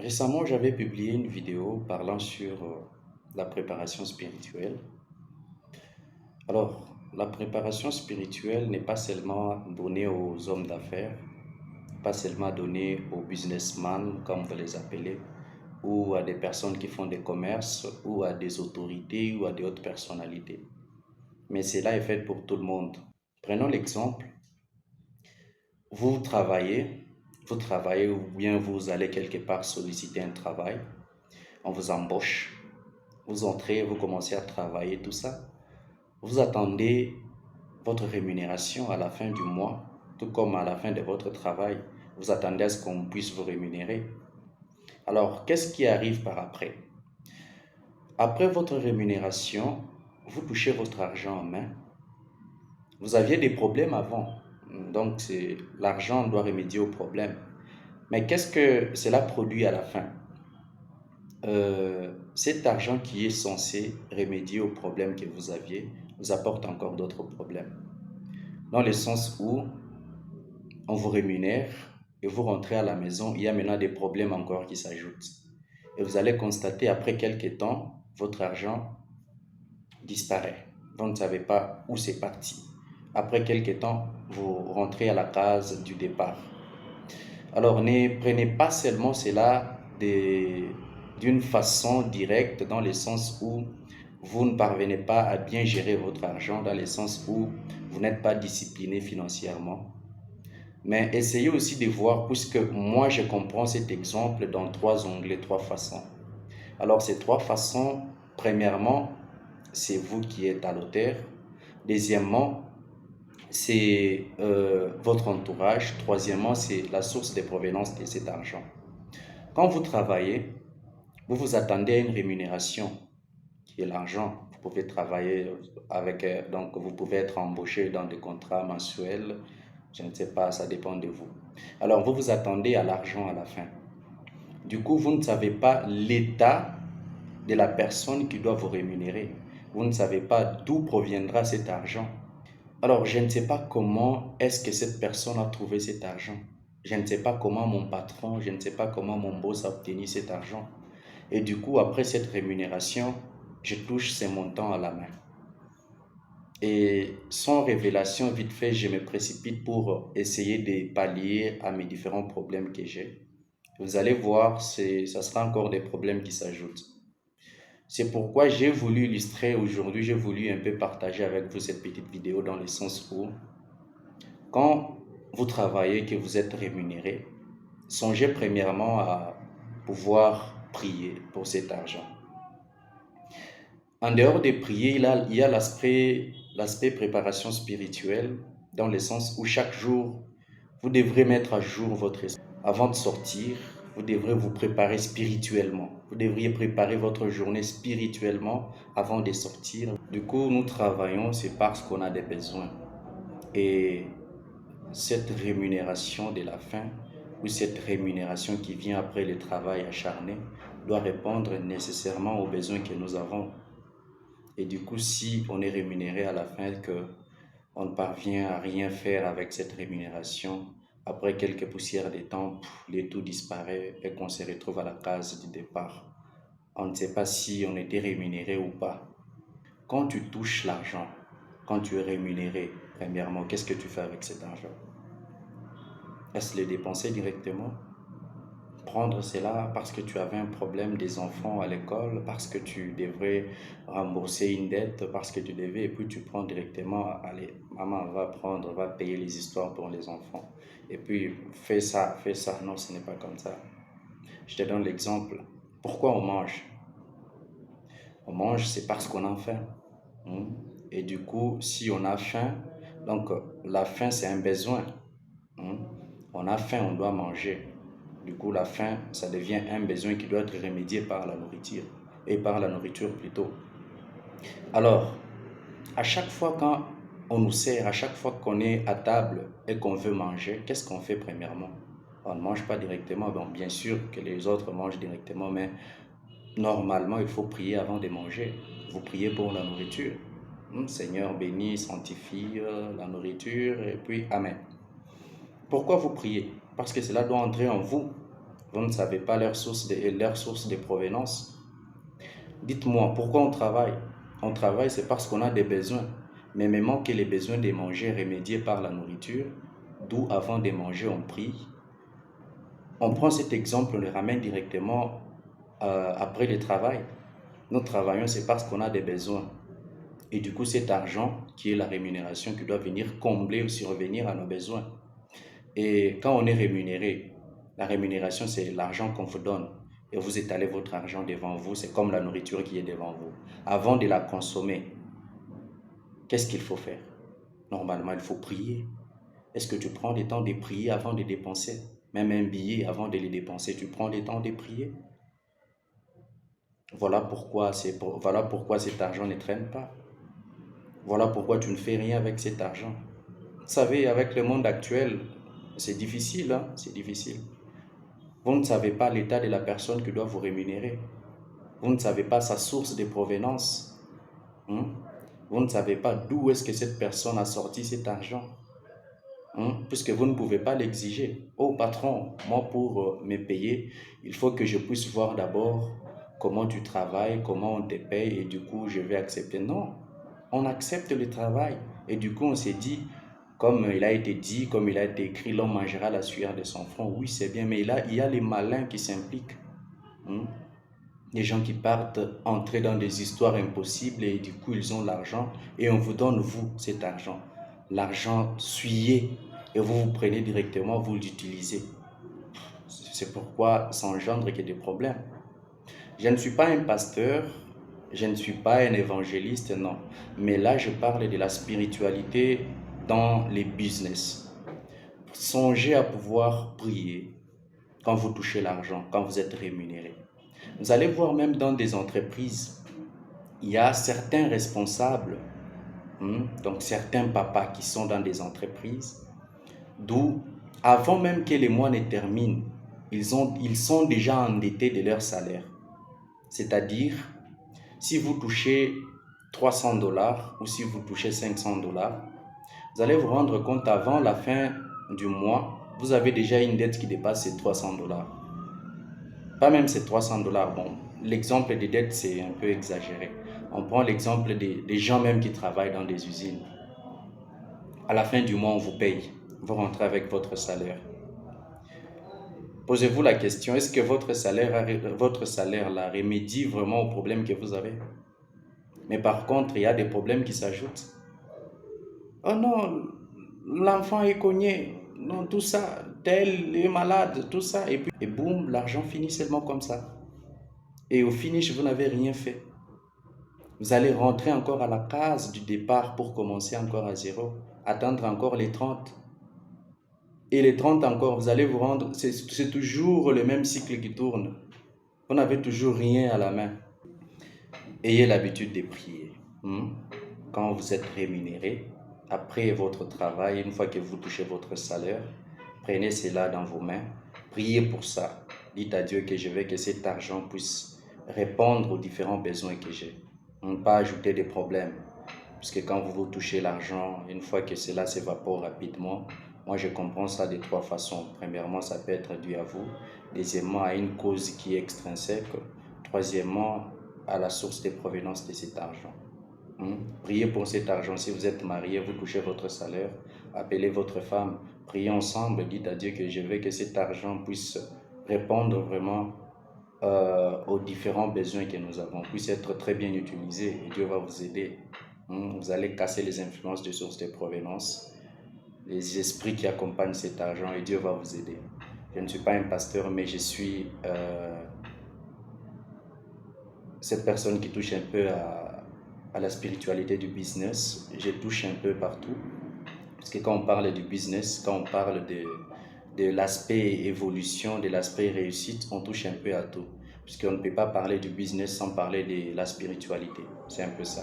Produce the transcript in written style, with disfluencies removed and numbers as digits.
Récemment, j'avais publié une vidéo parlant sur la préparation spirituelle. Alors, la préparation spirituelle n'est pas seulement donnée aux hommes d'affaires, pas seulement donnée aux businessmen, comme vous les appelez, ou à des personnes qui font des commerces, ou à des autorités, ou à des hautes personnalités. Mais cela est fait pour tout le monde. Prenons l'exemple, vous travaillez, vous travaillez ou bien vous allez quelque part solliciter un travail, on vous embauche. Vous entrez, vous commencez à travailler, tout ça. Vous attendez votre rémunération à la fin du mois, tout comme à la fin de votre travail. Vous attendez à ce qu'on puisse vous rémunérer. Alors, qu'est-ce qui arrive par après? Après votre rémunération, vous touchez votre argent en main. Vous aviez des problèmes avant, donc l'argent doit remédier aux problèmes. Mais qu'est-ce que cela produit à la fin? Cet argent qui est censé remédier aux problèmes que vous aviez vous apporte encore d'autres problèmes. Dans le sens où on vous rémunère et vous rentrez à la maison, il y a maintenant des problèmes encore qui s'ajoutent. Et vous allez constater après quelques temps, votre argent disparaît. Vous ne savez pas où c'est parti. Après quelques temps, vous rentrez à la case du départ. Alors ne prenez pas seulement cela d'une façon directe, dans le sens où vous ne parvenez pas à bien gérer votre argent, dans le sens où vous n'êtes pas discipliné financièrement. Mais essayez aussi de voir, puisque moi je comprends cet exemple dans trois onglets, trois façons. Alors ces trois façons, premièrement, c'est vous qui êtes à l'auteur. Deuxièmement, c'est votre entourage. Troisièmement, c'est la source de provenance de cet argent. Quand vous travaillez, vous vous attendez à une rémunération qui est l'argent. Vous pouvez travailler avec, donc vous pouvez être embauché dans des contrats mensuels. Je ne sais pas, ça dépend de vous. Alors vous vous attendez à l'argent à la fin. Du coup, vous ne savez pas l'état de la personne qui doit vous rémunérer. Vous ne savez pas d'où proviendra cet argent. Alors, je ne sais pas comment est-ce que cette personne a trouvé cet argent. Je ne sais pas comment mon patron, je ne sais pas comment mon boss a obtenu cet argent. Et du coup, après cette rémunération, je touche ces montants à la main. Et sans révélation, vite fait, je me précipite pour essayer de pallier à mes différents problèmes que j'ai. Vous allez voir, ça sera encore des problèmes qui s'ajoutent. C'est pourquoi j'ai voulu illustrer aujourd'hui, j'ai voulu un peu partager avec vous cette petite vidéo dans le sens où quand vous travaillez, que vous êtes rémunéré, songez premièrement à pouvoir prier pour cet argent. En dehors de prier, il y a l'aspect préparation spirituelle, dans le sens où chaque jour, vous devrez mettre à jour votre esprit. Avant de sortir, vous devrez vous préparer spirituellement. Vous devriez préparer votre journée spirituellement avant de sortir. Du coup, nous travaillons, c'est parce qu'on a des besoins. Et cette rémunération de la fin, ou cette rémunération qui vient après le travail acharné, doit répondre nécessairement aux besoins que nous avons. Et du coup, si on est rémunéré à la fin, que on ne parvient à rien faire avec cette rémunération, après quelques poussières de temps, le tout disparaît et qu'on se retrouve à la case du départ. On ne sait pas si on était rémunéré ou pas. Quand tu touches l'argent, quand tu es rémunéré, premièrement, qu'est-ce que tu fais avec cet argent? Est-ce le dépenser directement? Prendre cela parce que tu avais un problème des enfants à l'école, parce que tu devrais rembourser une dette, parce que tu devais, et puis tu prends directement, allez, maman va payer les histoires pour les enfants. Et puis fais ça, fais ça. Non, ce n'est pas comme ça. Je te donne l'exemple. Pourquoi on mange? On mange, c'est parce qu'on a faim. Hmm. Et du coup, si on a faim, donc la faim, c'est un besoin. Hmm. On a faim, on doit manger. Du coup, la faim, ça devient un besoin qui doit être remédié par la nourriture, et par la nourriture plutôt. Alors, à chaque fois quand on nous sert, à chaque fois qu'on est à table et qu'on veut manger, qu'est-ce qu'on fait premièrement? On ne mange pas directement. Bon, bien sûr que les autres mangent directement, mais normalement, il faut prier avant de manger. Vous priez pour la nourriture. Seigneur, bénis, sanctifie la nourriture, et puis Amen. Pourquoi vous priez? Parce que cela doit entrer en vous. Vous ne savez pas leur source de provenance. Dites-moi, pourquoi on travaille? On travaille, c'est parce qu'on a des besoins. Mais même que les besoins de manger remédiés par la nourriture, d'où avant de manger, on prie. On prend cet exemple, on le ramène directement après le travail. Nous travaillons, c'est parce qu'on a des besoins. Et du coup, cet argent, qui est la rémunération, qui doit venir combler ou survenir à nos besoins. Et quand on est rémunéré, la rémunération, c'est l'argent qu'on vous donne. Et vous étalez votre argent devant vous, c'est comme la nourriture qui est devant vous. Avant de la consommer, qu'est-ce qu'il faut faire? Normalement, il faut prier. Est-ce que tu prends le temps de prier avant de dépenser? Même un billet, avant de le dépenser, tu prends le temps de prier? Voilà pourquoi cet argent ne traîne pas. Voilà pourquoi tu ne fais rien avec cet argent. Vous savez, avec le monde actuel, c'est difficile, hein? C'est difficile. Vous ne savez pas l'état de la personne qui doit vous rémunérer. Vous ne savez pas sa source de provenance. Vous ne savez pas d'où est-ce que cette personne a sorti cet argent. Puisque vous ne pouvez pas l'exiger. Oh patron, moi pour me payer, il faut que je puisse voir d'abord comment tu travailles, comment on te paye et du coup je vais accepter. Non, on accepte le travail et du coup on s'est dit, comme il a été dit, comme il a été écrit, l'homme mangera la sueur de son front. Oui, c'est bien, mais il y a les malins qui s'impliquent. Des gens qui partent entrer dans des histoires impossibles et du coup ils ont l'argent et on vous donne, vous, cet argent. L'argent suyé et vous vous prenez directement, vous l'utilisez. C'est pourquoi ça engendre qu'il y ait des problèmes. Je ne suis pas un pasteur, je ne suis pas un évangéliste, non. Mais là, je parle de la spiritualité dans les business. Songez à pouvoir prier quand vous touchez l'argent, quand vous êtes rémunéré. Vous allez voir même dans des entreprises, il y a certains responsables, donc certains papas qui sont dans des entreprises, d'où, avant même que les mois ne terminent, ils sont déjà endettés de leur salaire. C'est-à-dire, si vous touchez 300 dollars ou si vous touchez 500 dollars, vous allez vous rendre compte avant la fin du mois, vous avez déjà une dette qui dépasse ces 300 dollars. Pas même ces 300 dollars. Bon, l'exemple des dettes, c'est un peu exagéré. On prend l'exemple des gens même qui travaillent dans des usines. À la fin du mois, on vous paye. Vous rentrez avec votre salaire. Posez-vous la question, est-ce que votre salaire là remédie vraiment aux problèmes que vous avez? Mais par contre, il y a des problèmes qui s'ajoutent. Oh non, l'enfant est cogné. Non, tout ça, tel est malade, tout ça. Et puis, et boum, l'argent finit seulement comme ça. Et au finish, vous n'avez rien fait. Vous allez rentrer encore à la case du départ pour commencer encore à zéro. Attendre encore les 30. Et les 30 encore, vous allez vous rendre, c'est toujours le même cycle qui tourne. Vous n'avez toujours rien à la main. Ayez l'habitude de prier. Quand vous êtes rémunéré, après votre travail, une fois que vous touchez votre salaire, prenez cela dans vos mains, priez pour ça. Dites à Dieu que je veux que cet argent puisse répondre aux différents besoins que j'ai. Pas ajouter des problèmes. Parce que quand vous touchez l'argent, une fois que cela s'évapore rapidement, moi je comprends ça de trois façons. Premièrement, ça peut être dû à vous. Deuxièmement, à une cause qui est extrinsèque. Troisièmement, à la source de provenance de cet argent. Priez pour cet argent. Si vous êtes marié, vous touchez votre salaire, appelez votre femme, priez ensemble, dites à Dieu que je veux que cet argent puisse répondre vraiment aux différents besoins que nous avons, puisse être très bien utilisé et Dieu va vous aider. Vous allez casser les influences de sources de provenance, les esprits qui accompagnent cet argent et Dieu va vous aider. Je ne suis pas un pasteur, mais je suis cette personne qui touche un peu à la spiritualité du business. Je touche un peu partout. Parce que quand on parle du business, quand on parle de l'aspect évolution, de l'aspect réussite, on touche un peu à tout. Puisqu'on ne peut pas parler du business sans parler de la spiritualité. C'est un peu ça.